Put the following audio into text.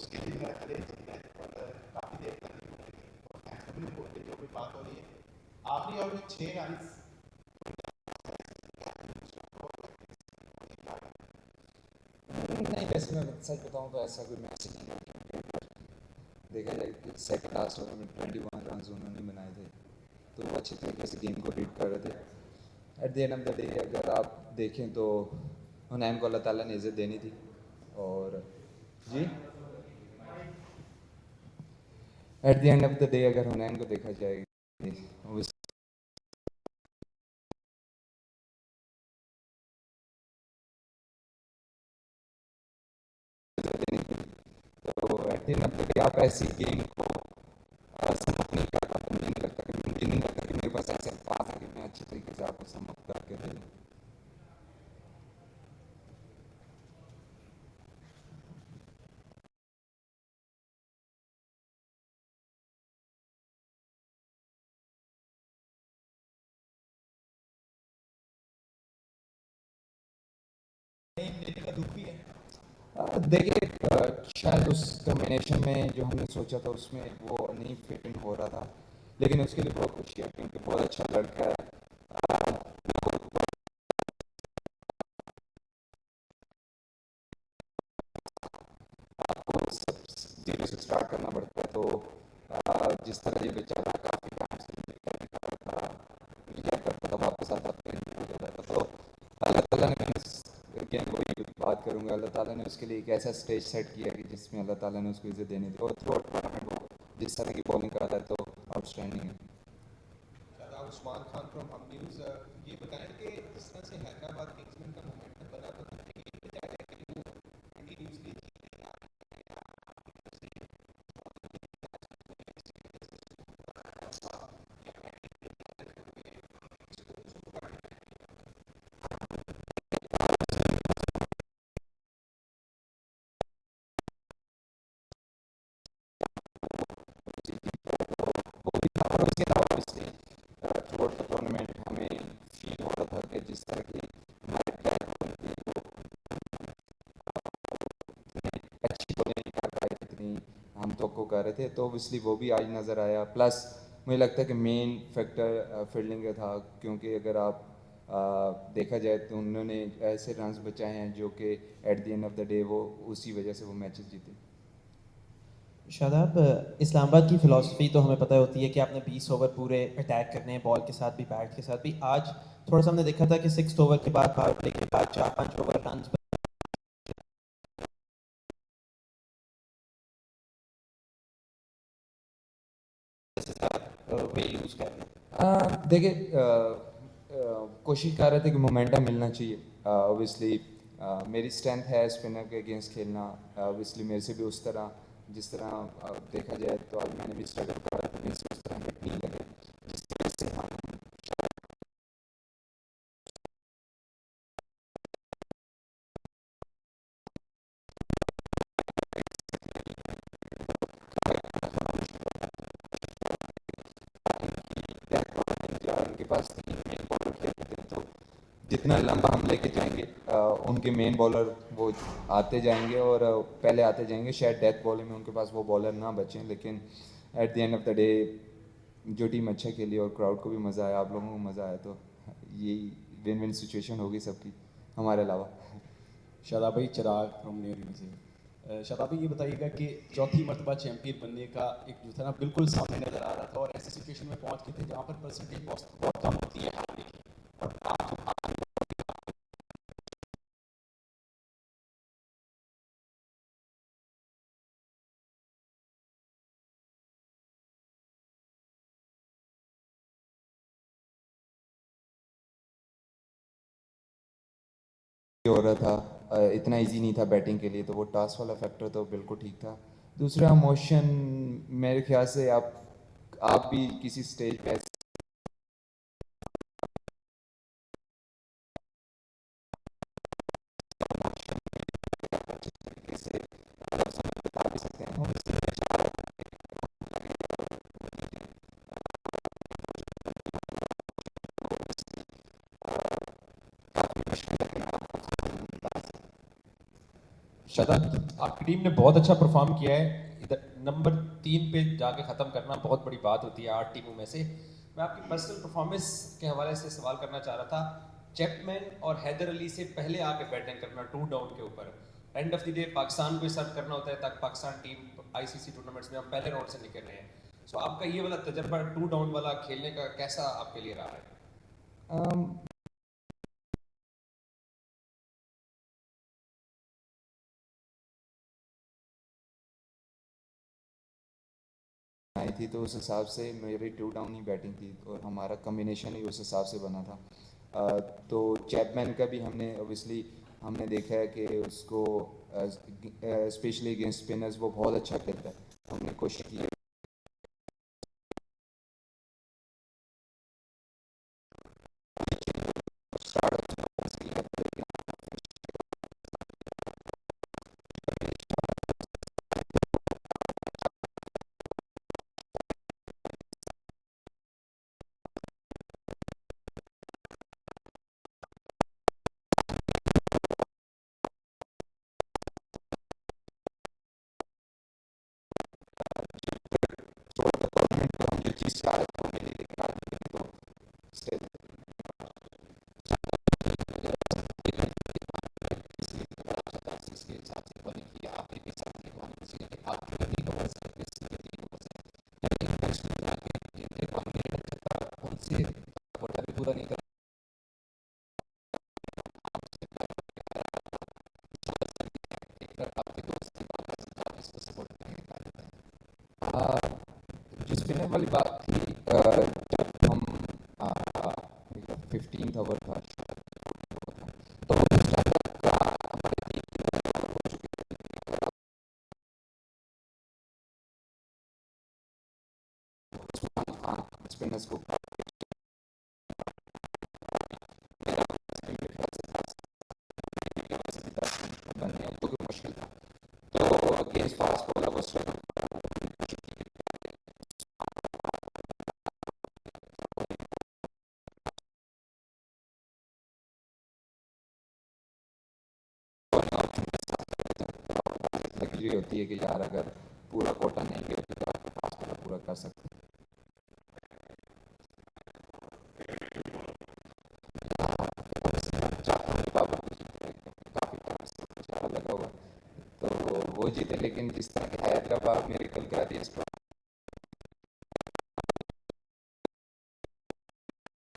उसके लिए मेरा खड़े चल रहा है और काफ़ी देर तक नहीं बोल रहे जो भी बात हो रही है। आखिरी ओवर में 6 रन। नहीं, वैसे मैं सच बताऊं तो ऐसा कोई मैच नहीं है। देखा जाए कि सेकंड लास्ट ओवर में 21 रन उन्होंने बनाए थे, तो वो अच्छे तरीके से गेम को रीड कर रहे थे। Eight the end of the day अगर आप देखें तो हुनैन को अल्लाह ताला ने इज़्ज़त देनी थी। और जी, at the end of the day अगर हुनैन को देखा जाए तो at the end of the day आप ऐसी गेम को समअप नहीं कर पाते। मुझे नहीं लगता कि मुमकिन नहीं लगता कि मेरे पास ऐसे अल्फाज है कि मैं अच्छे तरीके से आपको समअप करके दे दूँ। देखिए शायद उस कॉम्बिनेशन में जो हमने सोचा था उसमें वो नहीं फिट इन हो रहा था, लेकिन उसके लिए बहुत खुशी है क्योंकि बहुत अच्छा लड़का है। आपको सब जीरो से स्टार्ट करना पड़ता है, तो जिस तरह ये बेचारा काफ़ी टाइम से रिजेक्ट करता था, वापस आता था, इंजरी हो जाता था, तो अल्लाह ताला ने अगेन वही बात करूँगा, अल्लाह ताला ने उसके लिए एक ऐसा स्टेज सेट किया कि जिसमें अल्लाह ताला ने उसको इज़्ज़त देनी थी। और थ्रू आउट टूर्नामेंट वो जिस तरह की बॉलिंग करता है तो आउटस्टैंडिंग है। शादाब उस्मान खान फ्रॉम हम न्यूज़, ये बताएं कि जिस तरह से हैदराबाद किंग्समैन का मोमेंटम बना तो कंटिन्यूसली वो भी था और उसके अलावा obviously through out the tournament हमें फील हो रहा था कि जिस तरह की हमारे प्लेयर होंगे वो अच्छी बॉलिंग कर रहा है, इतनी हम तो को कर रहे थे, तो ऑब्वियसली वो भी आज नज़र आया। प्लस मुझे लगता है कि मेन फैक्टर फील्डिंग का था, क्योंकि अगर आप देखा जाए तो उन्होंने ऐसे रन्स बचाए हैं जो कि eight the end of the day वो उसी वजह से वो मैचेस जीते। शादाब, इस्लामाबाद की फ़िलासफ़ी तो हमें पता होती है कि आपने 20 ओवर पूरे अटैक करने हैं, बॉल के साथ भी बैट के साथ भी। आज थोड़ा सा हमने देखा था कि 6 ओवर के बाद, पावर प्ले के बाद 4-5 ओवर रन वे यूज़ कर रहे हैं। देखिए कोशिश कर रहे थे कि मोमेंटम मिलना चाहिए। ऑब्वियसली मेरी स्ट्रेंथ है स्पिनर के अगेंस्ट खेलना। ऑब्वियसली मेरे से भी उस तरह जिस तरह देखा जाए तो आज मैंने भी स्ट्रगल करा तो मेरे से उस तरह हिट नहीं लगे जिस तरह से हम उनके पास तीन मेन बॉलर खेलते थे, तो जितना लंबा हम लेके जाएंगे उनके मेन बॉलर वो आते जाएंगे और पहले आते जाएंगे। शायद डेथ बॉलिंग में उनके पास वो बॉलर ना बचें, लेकिन eight the end of the day जो टीम अच्छा खेली और क्राउड को भी मज़ा आया, आप लोगों को मज़ा आया, तो यही विन विन सिचुएशन होगी सबकी हमारे अलावा। शादाब भाई, चिराग फ्रॉम न्यू न्यूज़ से। शादाब भाई, ये बताइएगा कि चौथी मरतबा चैंपियन बनने का एक जो था ना बिल्कुल सामने नज़र आ रहा था और ऐसी सिचुएशन में पहुंच गए थे जहां पर परसेंटेज बहुत कम होती है हारने की। और आप हो रहा था इतना इजी नहीं था बैटिंग के लिए, तो वो टॉस वाला फैक्टर तो बिल्कुल ठीक था। दूसरा मोशन मेरे ख्याल से आप भी किसी स्टेज पे ऐसे बता भी सकते हैं। शादाब, आपकी टीम ने बहुत अच्छा परफॉर्म किया है। इधर नंबर 3 पे जाके ख़त्म करना बहुत बड़ी बात होती है 8 टीमों में से। मैं आपकी पर्सनल परफॉर्मेंस के हवाले से सवाल करना चाह रहा था। चैपमैन और हैदर अली से पहले आके बैटिंग करना 2 डाउन के ऊपर, and of the day Pakistan को सर्व करना होता है ताकि पाकिस्तान टीम आईसीसी टूर्नामेंट्स में हम पहले राउंड से निकल रहे हैं। सो आपका ये वाला तजर्बा 2 डाउन वाला खेलने का कैसा आपके लिए रहा है? आई थी तो उस हिसाब से मेरी 2 डाउन ही बैटिंग थी और हमारा कम्बिनेशन ही उस हिसाब से बना था। तो चैपमैन का भी हमने ऑब्वियसली हमने देखा है कि उसको स्पेशली अगेंस्ट स्पिनर्स वो बहुत अच्छा खेलता है। हमने कोशिश की है जो चीज़ चाह रहे थे वो मिली, लेकिन आज तो still जो स्पिनर वाली बात थी, जब हम 15th ओवर था तो उस टाइम तक हमारी टीम की ओवर हो चुकी थी। उस्मान खान स्पिनर्स को मेरा मेरे ख्याल से 10 बन गया जो कि मुश्किल था। तो अगेंस्ट फास्ट बॉलर वो स्ट्राइक लगी होती है कि यार अगर पूरा कोटा नहीं गया तो आप फास्ट बॉलर पूरा कर सकते हैं। चाहता हूँ कि बाबर को जीते, काफ़ी टाइम से लगा हुआ तो वो जीते, लेकिन जिस तरह की हैदराबाद मेरे कल करा दी